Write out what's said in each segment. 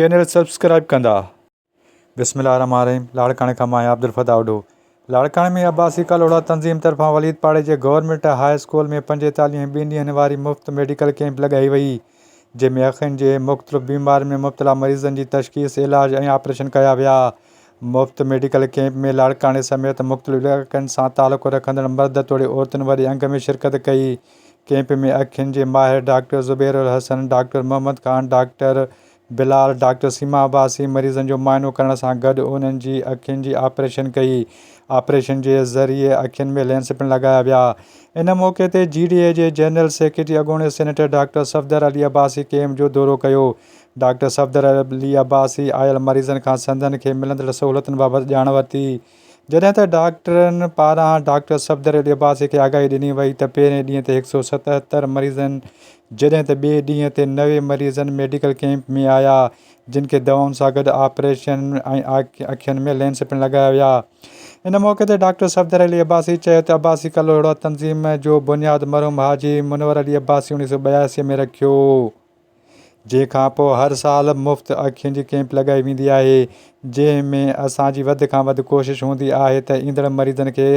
Channel subscribe कंदा। बिस्मिल्लाहिर्रहमानिर्रहीम। लाड़काणे खां मां अब्दुल फताह उडो। लाड़काणे में अब्बासी कलोड़ा तंज़ीम तरफ़ां वलीद पाड़े जे गवर्नमेंट हाई स्कूल में 45 ऐं 2 ॾींहनि वारी मुफ़्त मेडिकल कैंप लॻाई वई, जंहिंमें अखियुनि जे मुख़्तलिफ़ बीमारियुनि में मुब्तला मरीज़नि जी तशख़ीस, इलाज ऐं ऑपरेशन कया विया। मुफ़्त मेडिकल कैंप में लाड़काणे समेत मुख़्तलिफ़ इलाइक़नि सां तालुक़ रखंदड़ मर्द तोड़े औरतुनि वॾे अंग में शिरकत कई। कैंप में अखियुनि जे माहिर doctor Zubair ul Hasan, doctor Mohammad Khan, doctor Bilal, doctor Seema Abbasi मरीज़नि जो मुआइनो करण सां गॾु उन्हनि जी अखियुनि जी ऑपरेशन कई। ऑपरेशन जे ज़रिए अखियुनि में लेंस पिणु लॻाया विया। इन मौक़े ते GDA जे जनरल सेक्रेटरी अॻूणे senator doctor Safdar Ali Abbasi camp जो दौरो कयो। डॉक्टर सफ़दर अली अब्बासी आयल मरीज़नि खां संदनि खे मिलंदड़ सहूलियतुनि बाबति ॼाण वरिती, जॾहिं त डॉक्टरनि पारां डॉक्टर सफ़दर अली अब्बासी खे आगाही ॾिनी वई त पहिरें ॾींहं ते 177 मरीज़नि, जॾहिं त ॿिए ॾींहं ते 90 मरीज़नि मेडिकल कैंप में आया, जिन खे दवाउनि सां गॾु ऑपरेशन ऐं अखियुनि में लेंस पिणु लॻाया विया। इन मौक़े ते डॉक्टर सफ़दर अली अब्बासी चयो त अब्बासी कलोड़ा तंज़ीम जो बुनियादु मरहूम हाजी मुनवर अली अब्बासी 1982 में रखियो, जंहिंखां पोइ हर साल मुफ़्त अखियुनि जी कैंप लॻाई वेंदी आहे, जंहिं में असांजी वधि खां वधि कोशिशि हूंदी आहे त ईंदड़ मरीज़नि खे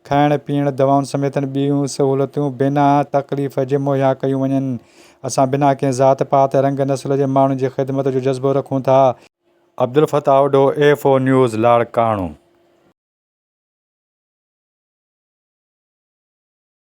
खाइण पीअण, दवाउनि समेत ॿियूं सहूलियतूं बिना तकलीफ़ जे मुहैया कयूं वञनि। असां बिना कंहिं ज़ात पात रंग नस्ल जे माण्हुनि जी ख़िदमत जो जज़्बो रखूं था। Abdul Fatah Udo, A4 news, Larkana.